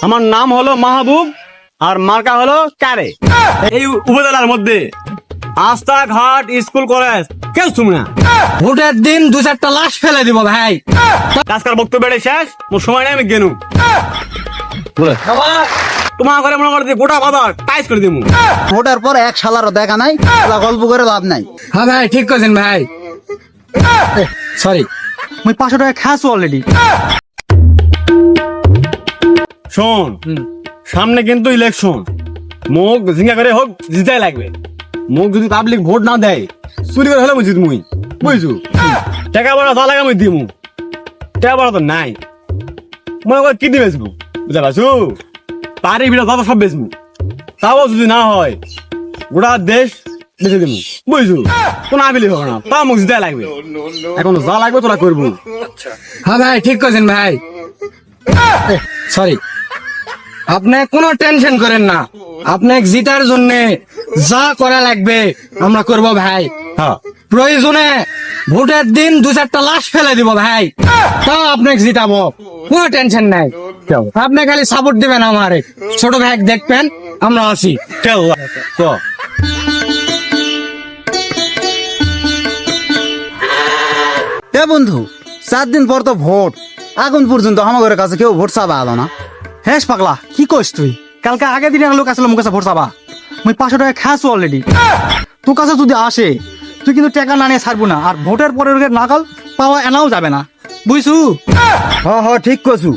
আমার নাম হলো মাহবুব আর মার্কা হলো কারে। এই উপজেলার মধ্যে রাস্তাঘাট স্কুল কলেজ কেউ শুনে না। ভোটের দিন দু চারটা লাশ ফেলে দিব ভাই। আজকাল বক্তব্য শেষ, মোর সময় নেই, আমি গেনু। তোমার ঘরে মনে করতে গোটা বাজার টাইস করে দিব। ভোটের পর এক শালারও দেখা নাই, গল্প করে লাভ নাই। হ্যাঁ ভাই ঠিক করছেন ভাই। সরি, মুই 500 টাকা খাসু অলরেডি। শোন, সামনে কিন্তু ইলেকশন, মুখ ঝিঙ্গা করে হোক জিতাই লাগবে। মুখ যদি পাবলিক ভোট না দেয়, চুরি করে হলে বুঝিত মুই বুঝছু। টাকা বড় যা লাগে মুই দিমু, টাকা বড় তো নাই। মনে কর কি দিয়ে বেচবো, বুঝতে পারছু? পারি ভিড়ে যত সব বেচবো, তাও যদি না হয় গোটা দেশ বেঁচে দিমু, বুঝছু? কোন আবিলি হবে না, তা মুখ জিতাই লাগবে। এখন যা লাগবে তোরা করবো। হ্যাঁ ভাই ঠিক করছেন ভাই। সরি, আপনি কোনো টেনশন করেন না। আপনাকে জিতার জন্য যা করা লাগবে আমরা করব ভাই। হ্যাঁ, প্রয়োজনে ভোটের দিন দু চারটা লাশ ফেলে দিব ভাই, তাও আপনাকে জিতাবো, কোনো টেনশন নাই। আপনি খালি সাপোর্ট দিবেন আমারে, ছোট ভাই দেখবেন আমরা আছি। চল তো। এ বন্ধু, 4 দিন পর তো ভোট, এখন পর্যন্ত আমার কাছে কেউ ভোট চাবা আলো না। হেস পাগলা, কি কইস তুই? কালকে আগে দিনে লোক আসলে মুখ কাছে ভোট চাবা। মুই 500 টাকা খাসু অলরেডি। তোর কাছে যদি আসে, তুই কিন্তু টাকা না নিয়ে ছাড়বো না, আর ভোটের পরে নাগাল পাওয়া এনাও যাবে না, বুঝছু? হ ঠিক কছু।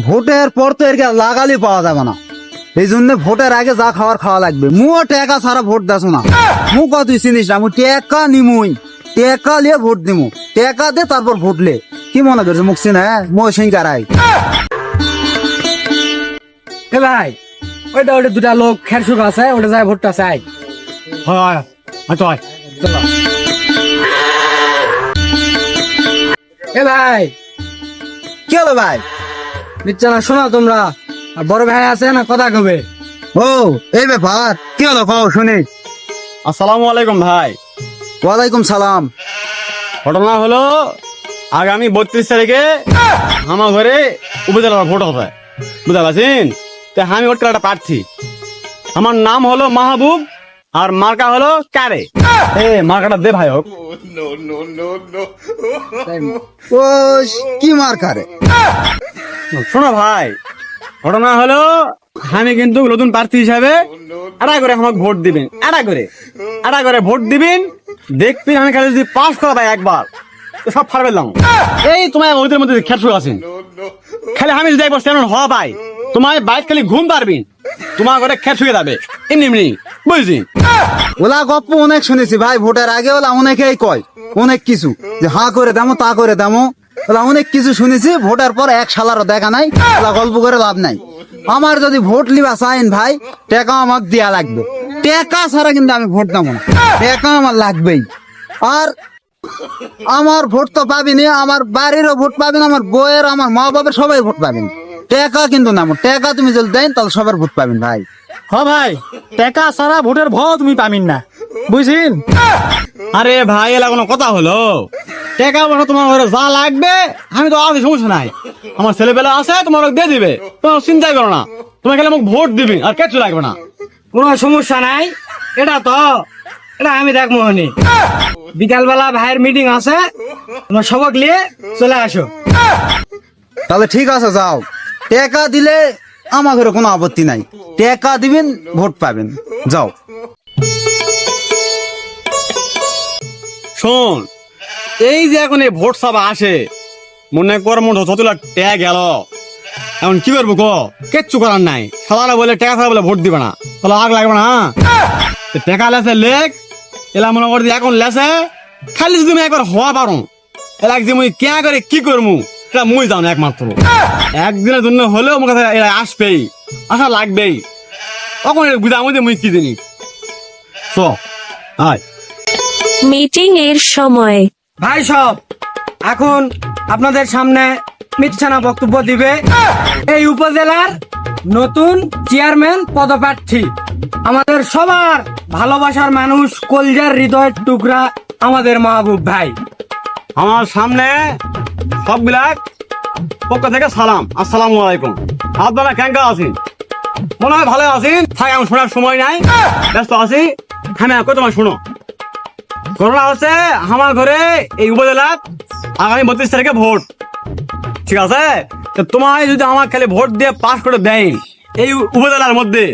ভোটের পর তো এর লাগালি পাওয়া যাবে না, এই জন্য ভোটের আগে যা খাওয়া লাগবে। মুও টাকা ছাড়া ভোট দেছ না, মু তুই চিনিস না। মু টাকা নিমুই, টাকা লিয়ে ভোট দিমু, টাকা দে তারপর ভোটলে। কি মনে করছে মুখ চিনা? মই সিংকারাই। এ ভাই, ওইটা ওটা দুটা লোক খের শুক আছে, ওটা যায় ভোটটা চাই। হয় হয়, চলো। এ ভাই, কি হলো ভাই? বিচ্ছানা শোনা তোমরা, আর বড় ভাই আছে না, কথা কবে। ও এই ব্যাপার, কি হলো কও শুনি। আসসালামু আলাইকুম ভাই। ওয়ালাইকুম সালাম। ঘটনা হলো আগামী 32 তারিখে আমার ঘরে উপজেলার ভোট হবে, বুঝতে পারছেন? তো আমি ভোট একটা প্রার্থী, আমার নাম হলো মাহবুব আর মার্কা হলো কারে। এ মার্কাটা দে ভাই হোক। ও কি মার কারে? শোনো ভাই, ঘটনা হলো আমি কিন্তু নতুন প্রার্থী হিসাবে এটা করে আমাকে ভোট দিবেন, এটা করে ভোট দিবেন। দেখবেন আমি খালি যদি পাস করা ভাই একবার, তো সব ফার পেলাম। এই তোমার ওদের মধ্যে খেয়াল আছেন, খালি আমি যদি একবার সেমন হওয়া পাই, তোমার বাইক খালি ঘুম পারবি, তোমার ঘরে খেয়াল শুয়ে যাবে এমনি এমনি, বুঝছি? ওলা গপ্প অনেক শুনেছি ভাই। ভোটের আগে ওলা অনেকেই কয় অনেক কিছু, যে হা করে দামো তা করে দামো, ওলা অনেক কিছু শুনেছি। ভোটের পর এক শালারও দেখা নাই, ওলা গল্প করে লাভ নাই। আমার যদি ভোট লিবা চাইন ভাই, টাকা আমাকে দেয়া লাগবে। টাকা ছাড়া কিন্তু আমি ভোট দেবো না, টাকা আমার লাগবেই। আর আমার ভোট তো পাবিনি, আমার বাড়িরও ভোট পাবেন, আমার বইয়ের, আমার মা বাবার সবাই ভোট পাবেন। টাকা কিন্তু না, টাকা তুমি যদি দেন তাহলে সবার ভোট পাবেন ভাই। হ্যাঁ ভাই, টাকা ছাড়া ভোটের ভয় তুমি পাবেন না, বুঝছেন? আরে ভাই, এলা কোনো কথা হলো? টাকা পয়সা তোমার ঘরে যা লাগবে আমি তো আছি, সমস্যা নাই। আমার ছেলেবেলা আছে, তোমার দিয়ে দিবে, তোমার চিন্তাই করো না। তোমার খালি আমাকে ভোট দিবি, আর কিছু লাগবে না। কোনো সমস্যা নাই। এটা আমি দেখবো হনি। বিকালবেলা ভাইয়ের মিটিং আছে, তোমার সবক নিয়ে চলে আসো। তাহলে ঠিক আছে, যাও। টাকা দিলে আমার ঘরে কোনো আপত্তি নাই, টাকা দিবেন ভোট পাবেন, যাও। শোন, এই যে এখন এই ভোট সভা আসে, মনে কর মন যতগুলা ট্যাগ গেল, এখন কি করবো গো? কিচ্ছু করার নাই। সবাই বলে টাকা ছাড়া বলে ভোট দিবে না, তাহলে আগ লাগবে না। টাকা লেসে লেখ, এলা মনে করছি এখন লেসে খালি যদি আমি একবার হওয়া পারো, এলা যে মুই কে করে কি করবো এটা মুই জানো একমাত্র। একদিনের জন্য হলেও আমার কাছে এরা আসবেই, আসা লাগবেই। তখন বুঝা মধ্যে মুই কি জিনিস। আয় মিটিং এর সময় ভাই সব, এখন আপনাদের সামনে মিথ্যানা বক্তব্য দিবে এই উপজেলার নতুন চেয়ারম্যান পদপ্রার্থী, আমাদের সবার ভালোবাসার মানুষ, কলজার হৃদয়ের টুকরা আমাদের মাহবুব ভাই। আমার সামনে সবগুলা পক্ষ থেকে সালাম, আসসালামু আলাইকুম। আপনারা কেঙ্কা আছেন? মনে হয় ভালো আছেন। থাক, এখন শোনার সময় নাই, ব্যস্ত আছি। হ্যাঁ তোমার শোনো, ঘটনা হচ্ছে আমার ঘরে এই উপজেলার আগামী 32 তারিখে ভোট, ঠিক আছে? তো তোমায় যদি আমার খালি ভোট দিয়ে পাস করে দেয়, এই উপজেলার মধ্যে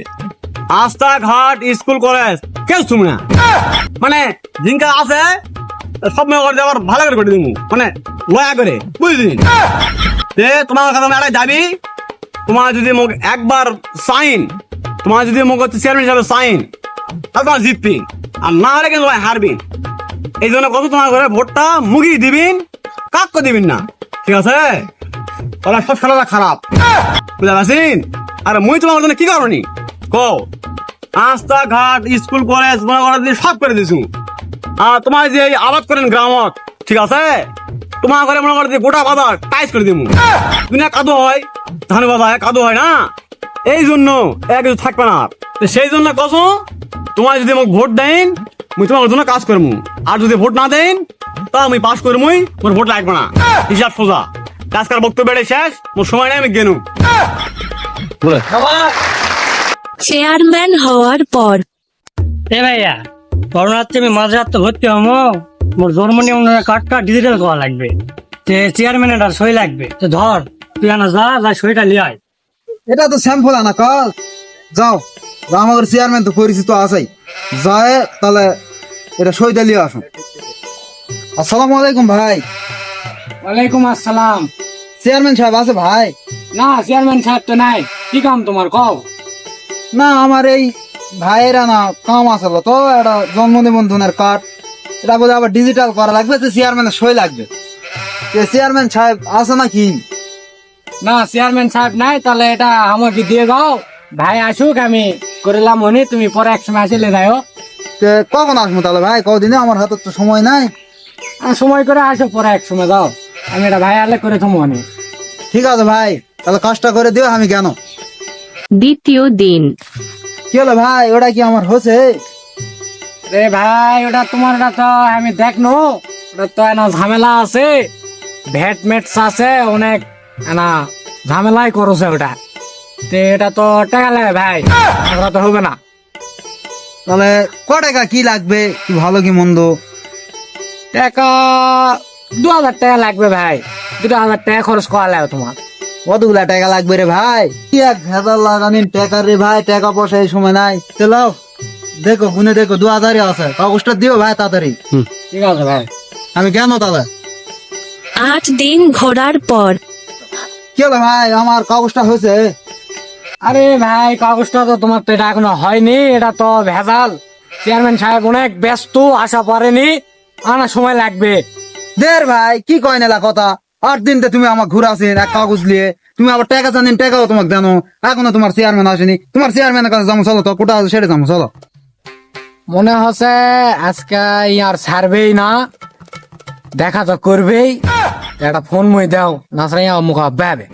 রাস্তাঘাট, স্কুল, কলেজ কেউ শুনবে না। মানে জিঙ্কা আছে সব মেয়ে করে আবার ভালো করে দিব, মানে লয়া করে, বুঝলি? তোমার কাছে আমি একটা দাবি, তোমার যদি মোক একবার সাইন, তোমার যদি মোক হচ্ছে চেয়ারম্যান হিসাবে সাইন, তাহলে তোমার জিতবি, আর না হলে কিন্তু তোমার হারবি। এই জন্য কত তোমার ঘরে ভোটটা মুগি দিবিন, কাককে দিবিন না, ঠিক আছে? তাহলে সব খেলাটা খারাপ, বুঝতে পারছেন? আর মুই তোমার জন্য কি করনি কো? রাস্তাঘাট, স্কুল, কলেজ মনে করা দিয়ে সব করে দিছু। আর তোমার যে এই আবাদ করেন গ্রামত, ঠিক আছে? তোমার ঘরে মনে করে গোটা বাজার টাইস করে দিব, দুনিয়া কাদো হয়, ধান বাজায় কাদো হয় না, এই জন্য কিছু থাকবে না। তো সেই জন্য কস, তোমার যদি মোক ভোট দেন, মুই তোমার জন্য কাজ করবো, আর যদি ভোট না দেন তা আমি পাস করবই, মোর ভোট লাগবে না, হিসাব সোজা। কাজকার বক্তব্য শেষ, মোর সময় নেই, আমি গেনু। চেয়ারম্যান হওয়ার পর এ ভাইয়া, করোনাতে আমি মাঝরাতে ভর্তি হবো, মোর জন্ম নিবন্ধনের কার্ডটা ডিজিটাল করা লাগবে, চেয়ারম্যানের সই লাগবে। তো ধর তুই আনা যা সইটা লিয়ে আয়। এটা তো স্যাম্পল আনা কাল, যাও যাও, আমাদের চেয়ারম্যান তো পরিচিত আছেই, যায় তাহলে এটা সই দিলিয়ে আসুন। আসসালামু আলাইকুম ভাই। ওয়ালাইকুম আসসালাম। চেয়ারম্যান সাহেব আছে ভাই? না, চেয়ারম্যান সাহেব তো নাই। কি কাম তোমার কও? না, আমার এই ভাইয়েরা না কাম আসলো তো, এটা জন্ম নিবন্ধনের কার্ড, এটা বলে আবার ডিজিটাল করা লাগবে, তো চেয়ারম্যানের সই লাগবে। চেয়ারম্যান সাহেব আছে নাকি? না, চেয়ারম্যান সাহেব নাই। তাহলে এটা আমাকে দিয়ে দাও, ভাই আসুক, আমি করিলাম মনে, তুমি পরে এক সময় আসলে যাও। কখন আসবো তাহলে ভাই? কদিনে, আমার হাতে তো সময় নাই। সময় করে আসো, পরে এক সময় দাও, আমি এটা ভাই আলে করে তো মনে। ঠিক আছে ভাই, তাহলে কাজটা করে দিও, আমি কেন। দ্বিতীয় দিন কি হলো ভাই, ওটা কি আমার হচ্ছে? রে ভাই, ওটা তোমার, ওটা তো আমি দেখনো, ওটা তো এনা ঝামেলা আছে, ভ্যাট ম্যাটস আছে অনেক, এনা ঝামেলাই করছে ওটা। তো এটা তো টাকা লাগে ভাই, ওটা তো হবে না। তাহলে ক টাকা কি লাগবে, কি ভালো কি মন্দ? টাকা 2000 টাকা লাগবে ভাই, 2000 টাকা খরচ করা লাগবে তোমার। কতগুলা টাকা লাগবে রে ভাই? কি এক ভেজাল লাগানিন টাকা রে ভাই, টাকা পয়সা এই সময় নাই। চলাও দেখো, গুনে দেখো, 2000 আছে, কাগজটা দিও ভাই তাড়াতাড়ি। ঠিক আছে ভাই। আমি কেন তাহলে? 8 দিন ঘোরার পর কি হলো ভাই, আমার কাগজটা হয়েছে? আরে ভাই, কাগজটা তো তোমার তো এটা এখনো হয়নি, এটা তো ভেজাল। চেয়ারম্যান সাহেব অনেক ব্যস্ত, আসা পারেনি, আনা সময় লাগবে। দের ভাই, কি কয় নেলা কথা, 8 দিনতে তুমি আমার ঘুরাছেন এক কাগজ নিয়ে, তুমি আবার টাকা জানেন, টাকাও তোমাকে জানো, এখনো তোমার চেয়ারম্যান আসেনি। তোমার চেয়ারম্যানের কাছে যাবো, চলো তো, কোটা আছে সেটা যাবো, চলো। মনে হচ্ছে আজকে আর ছাড়বেই না, দেখা তো করবেই। একটা ফোন মই দাও, নাচরাই মুখ ভাবে।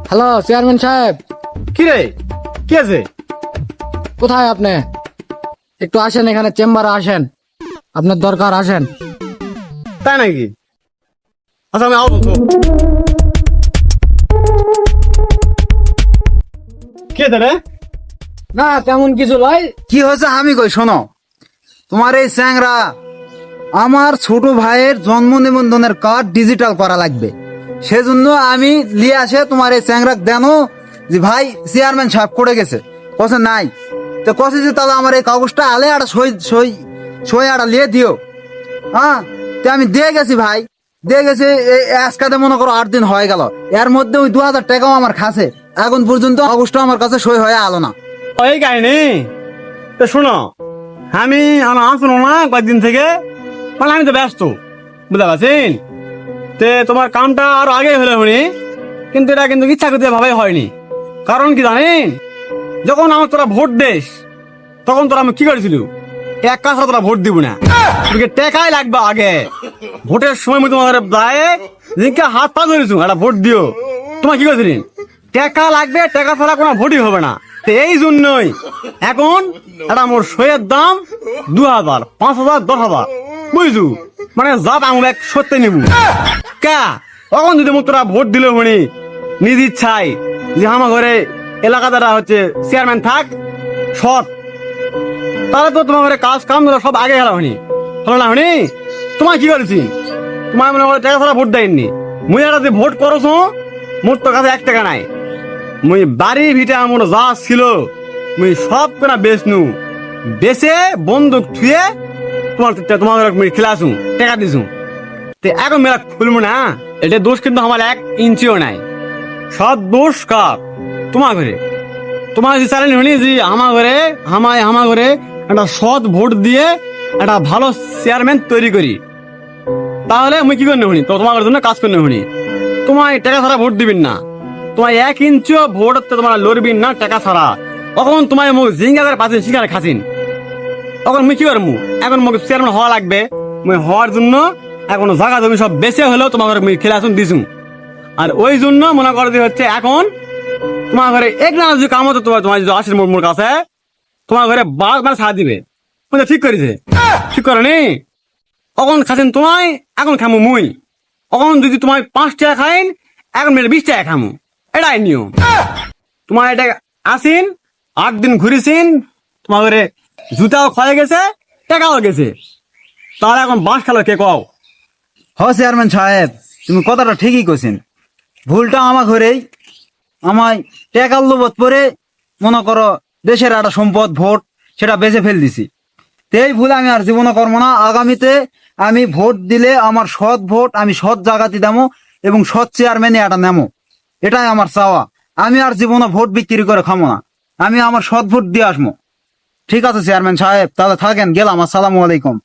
হ্যালো চেয়ারম্যান সাহেব। কি রে, কি আছে? কোথায় আপনি? একটু আসেন, এখানে চেম্বারে আসেন, আপনার দরকার, আসেন। তাই নাকি? আচ্ছা, আমি আসবো তো। কে রে? না, তেমন কিছু নয়। কি হয়েছে আমি কই, শোনো, তোমার এই চ্যাংরা, আমার ছোট ভাইয়ের জন্ম নিবন্ধনের কার্ড ডিজিটাল করা লাগবে, সেজন্য আমি লিয়ে আসে তোমার এই চ্যাংরা দেনো যে ভাই চেয়ারম্যান সাহেব করে গেছে, কছে নাই। তো কছে যে তাহলে আমার এই কাগজটা আলে একটা সই সই সই একটা লিয়ে দিও। হ্যাঁ, তো আমি দিয়ে গেছি ভাই, দিয়ে গেছি। আজকাতে মনে করো 8 দিন হয়ে গেল, এর মধ্যে ওই 2000 টাকাও আমার খাসে, এখন পর্যন্ত কাগজটা আমার কাছে সই হয়ে আলো না। এই কাহিনী তো শোনো, আমি আসলো না কয়েকদিন থেকে, মানে আমি তো ব্যস্ত, বুঝতে পারছেন? তে তোমার কামটা আরো আগে হলে হয়নি, কিন্তু এটা কিন্তু ইচ্ছা করতে ভাবাই হয়নি। কারণ কি জানেন, যখন আমার তোরা ভোট দেশ, তখন তোরা আমি কি করেছিল, এক কাজ তোরা ভোট দিব না, তোকে টাকাই লাগবে আগে। ভোটের সময় আমি তোমাদের দায়ে জিনিসকে হাত পা ধরেছু, একটা ভোট দিও। তোমার কি করেছিলেন? টাকা লাগবে, টাকা ছাড়া কোনো ভোটই হবে না। তো এই জন্যই এখন এটা মোর সইয়ের দাম 2000, 5000, 10,000, বুঝছু? মানে যা আমি এক সত্যি নিব কা। তখন যদি মোক তোরা ভোট দিলে হনি নিজ ইচ্ছাই যে আমার ঘরে এলাকা দ্বারা হচ্ছে চেয়ারম্যান থাক সৎ, তাহলে তো তোমার ঘরে কাজ কাম ধরো সব আগে গেলা হনি, হলো না হনি? তোমার কি করেছি? তোমার মনে করে টাকা ছাড়া ভোট দেয়নি। মুই একটা যে ভোট করছো, মোর তো কাছে 1 টাকা নাই। মুই বাড়ি ভিটা আমার যা ছিল মুই সব কেনা বেচনু, বেচে বন্দুক থুয়ে তোমার মুই খেলাছু, টাকা দিছু। তে এখন মেলা খুলবো না, এটা দোষ কিন্তু আমার 1 ইঞ্চিও নাই। সব দোষ কার? তোমার ঘরে। তোমার যে চ্যালেঞ্জ হনি যে আমার ঘরে একটা সৎ ভোট দিয়ে একটা ভালো চেয়ারম্যান তৈরি করি, তাহলে মুই কি করতে হনি? তো তোমার জন্য কাজ করতে হনি। তোমার টাকা ছাড়া ভোট দিবেন না, তোমার 1 ইঞ্চিও ভোট তোমার লড়বিন না টাকা ছাড়া। তখন তোমার মুখ জিঙ্গাদের পাচ্ছেন শিকারে খাচ্ছেন, তখন মুই কি করবো? এখন মুখ চেয়ারম্যান হওয়া লাগবে। মুই হওয়ার জন্য এখন জায়গা জমি সব বেঁচে হলেও তোমার ঘরে মুই খেলে আসুন দিছু। আর ওই জন্য মনে করে যে হচ্ছে এখন তোমার ঘরে এক না যদি কাম হতো, তোমার যদি আসেন মোর কাছে, তোমার ঘরে 12 মানে ছাড়া দিবে। ঠিক করেছে? ঠিক করে নি? তখন খাচ্ছেন তোমায়, এখন খামু মুই। তখন যদি তোমার 5 টাকা খাইন, এখন মেরে 20 টাকা খামু। এটাই নিয়ম। তোমার এটা আসিন 8 দিন ঘুরেছিন, তোমার ঘরে জুতাও ক্ষয়ে গেছে, টাকাও গেছে, তাহলে এখন বাস খেলো কে কও? হ চেয়ারম্যান সাহেব, তুমি কথাটা ঠিকই কইছেন। ভুলটা আমার ঘরেই, আমায় টেকার লোভত পরে মনে করো দেশের একটা সম্পদ ভোট সেটা বেঁচে ফেল দিছি। তো এই ভুল আমি আর জীবনে করবো না। আগামীতে আমি ভোট দিলে আমার সৎ ভোট আমি সৎ জায়গাতে দেবো এবং সৎ চেয়ারম্যানে এটা নেমো, এটাই আমার চাওয়া। আমি আর জীবনে ভোট বিক্রি করে খামো না, আমি আমার সৎ ভোট দিয়ে আসবো। ঠিক আছে চেয়ারম্যান সাহেব, তাহলে থাকেন, গেলাম। আসসালামু আলাইকুম।